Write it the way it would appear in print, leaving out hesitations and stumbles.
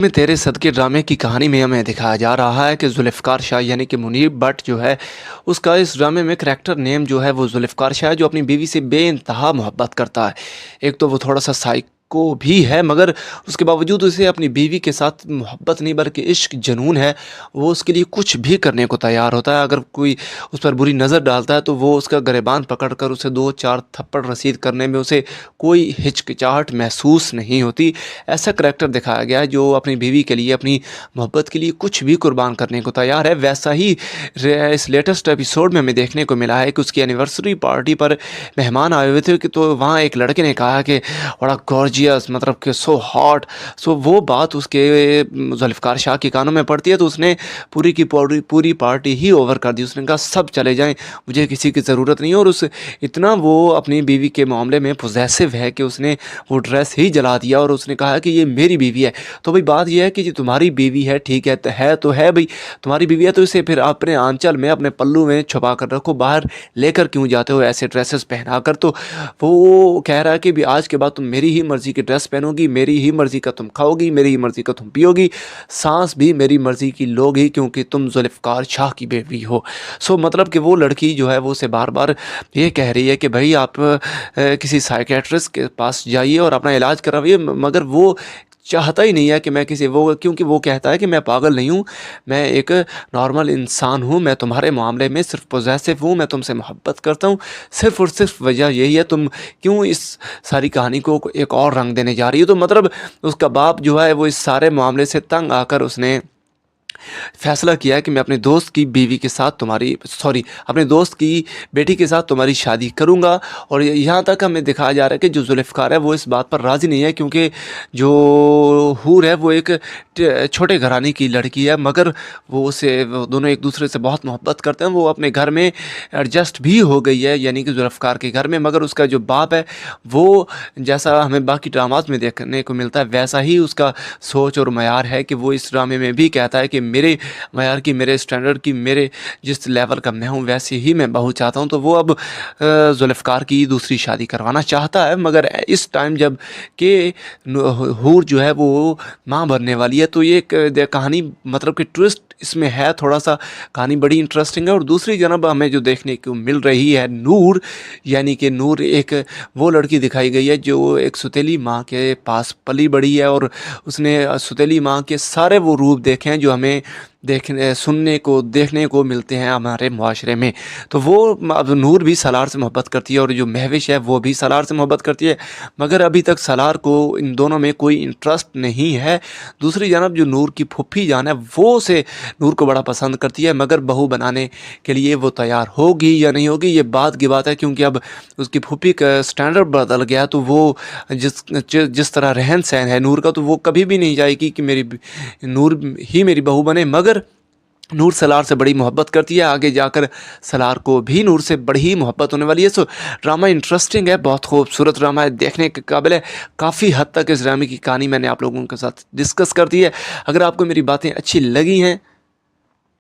में तेरे सदके ड्रामे की कहानी में हमें दिखाया जा रहा है कि ज़ुल्फ़िकार शाह यानी कि मुनीर भट्ट जो है उसका इस ड्रामे में करैक्टर नेम जो है वो ज़ुल्फ़िकार शाह है, जो अपनी बीवी से बेइंतहा मोहब्बत करता है। एक तो वो थोड़ा-सा साइको भी है, मगर उसके बावजूद उसे अपनी बीवी के साथ मोहब्बत नहीं बल्कि इश्क जुनून है। वो उसके लिए कुछ भी करने को तैयार होता है। अगर कोई उस पर बुरी नज़र डालता है तो वो उसका गिरेबान पकड़कर उसे 2-4 थप्पड़ रसीद करने में उसे कोई हिचकिचाहट महसूस नहीं होती। ऐसा करैक्टर दिखाया गया है जो अपनी बीवी के लिए, अपनी मोहब्बत के लिए कुछ भी कुर्बान करने को तैयार है। वैसा ही इस लेटेस्ट एपिसोड में हमें देखने को मिला है कि उसकी एनिवर्सरी पार्टी पर मेहमान आए हुए थे कि तो वहाँ एक लड़के ने कहा कि बड़ा गॉर्जियस, मतलब कि सो हॉट। सो वो बात उसके ज़ुल्फ़िकार शाह के कानों में पड़ती है तो उसने पूरी की पूरी पार्टी ही ओवर कर दी। उसने कहा सब चले जाएँ, मुझे किसी की ज़रूरत नहीं है। और उस इतना वो अपनी बीवी के मामले में पॉसेसिव है कि उसने वो ड्रेस ही जला दिया और उसने कहा कि ये मेरी बीवी है। तो भाई बात ये है कि ये तुम्हारी बीवी है, ठीक है, तो है भाई, तुम्हारी बीवी है तो इसे फिर अपने आंचल में, अपने पल्लू में छुपा कर रखो, बाहर लेकर क्यों जाते हो ऐसे ड्रेसेस पहना कर। तो वो कह रहा है कि भी आज के बाद तुम मेरी ही मर्ज़ी की ड्रेस पहनोगी, मेरी ही मर्ज़ी का तुम खाओगी, मेरी ही मर्ज़ी का तुम पियोगी, सांस भी मेरी मर्ज़ी की लोगी, क्योंकि तुम ज़ुल्फ़िकार शाह की बीवी हो। सो मतलब कि वो लड़की जो है वो उसे बार बार ये कह रही है कि भाई आप किसी साइकियाट्रिस्ट के पास जाइए और अपना इलाज करवाइए, मगर वो चाहता ही नहीं है कि मैं किसी वो, क्योंकि वो कहता है कि मैं पागल नहीं हूँ, मैं एक नॉर्मल इंसान हूँ, मैं तुम्हारे मामले में सिर्फ पॉसेसिव हूँ, मैं तुमसे मोहब्बत करता हूँ। सिर्फ़ और सिर्फ वजह यही है, तुम क्यों इस सारी कहानी को एक और रंग देने जा रही हो। तो मतलब उसका बाप जो है वो इस सारे मामले से तंग आकर उसने फैसला किया है कि मैं अपने दोस्त की बीवी के साथ अपने दोस्त की बेटी के साथ तुम्हारी शादी करूँगा। और यहाँ तक हमें दिखाया जा रहा है कि जो ज़ुल्फ़िकार है वो इस बात पर राज़ी नहीं है, क्योंकि जो हूर है वो एक छोटे घराने की लड़की है, मगर वो दोनों एक दूसरे से बहुत मोहब्बत करते हैं। वो अपने घर में एडजस्ट भी हो गई है, यानी कि ज़ुल्फ़िकार के घर में, मगर उसका जो बाप है वो, जैसा हमें बाकी ड्रामास में देखने को मिलता है, वैसा ही उसका सोच और मयार है कि वो इस ड्रामे में भी कहता है कि मेरे मयार की, मेरे स्टैंडर्ड की, मेरे जिस लेवल का मैं हूँ वैसे ही मैं बहू चाहता हूँ। तो वो अब ज़ुल्फ़िकार की दूसरी शादी करवाना चाहता है, मगर इस टाइम जब कि हूर जो है वो माँ बनने वाली है, तो ये एक कहानी, मतलब कि ट्विस्ट इसमें है थोड़ा सा। कहानी बड़ी इंटरेस्टिंग है। और दूसरी जनब हमें जो देखने को मिल रही है नूर, यानी कि नूर एक वो लड़की दिखाई गई है जो एक सौतेली माँ के पास पली बड़ी है, और उसने सौतेली माँ के सारे वो रूप देखे हैं जो हमें देखने को मिलते हैं हमारे मुआशरे में। तो वो अब नूर भी सलार से मोहब्बत करती है और जो महविश है वो भी सलार से मोहब्बत करती है, मगर अभी तक सलार को इन दोनों में कोई इंटरेस्ट नहीं है। दूसरी जानब जो नूर की फूफी जान है वो उसे, नूर को बड़ा पसंद करती है, मगर बहू बनाने के लिए वो तैयार होगी या नहीं होगी ये बात की बात है, क्योंकि अब उसकी फूफी का स्टैंडर्ड बदल गया। तो वो जिस तरह रहन सहन है नूर का, तो वो कभी भी नहीं चाहेगी कि मेरी नूर ही मेरी बहू बने। मगर नूर सलार से बड़ी मोहब्बत करती है, आगे जाकर सलार को भी नूर से बड़ी ही मोहब्बत होने वाली है। सो ड्रामा इंटरेस्टिंग है, बहुत खूबसूरत ड्रामा है, देखने के काबिल है। काफ़ी हद तक इस ड्रामे की कहानी मैंने आप लोगों के साथ डिस्कस कर दी है। अगर आपको मेरी बातें अच्छी लगी हैं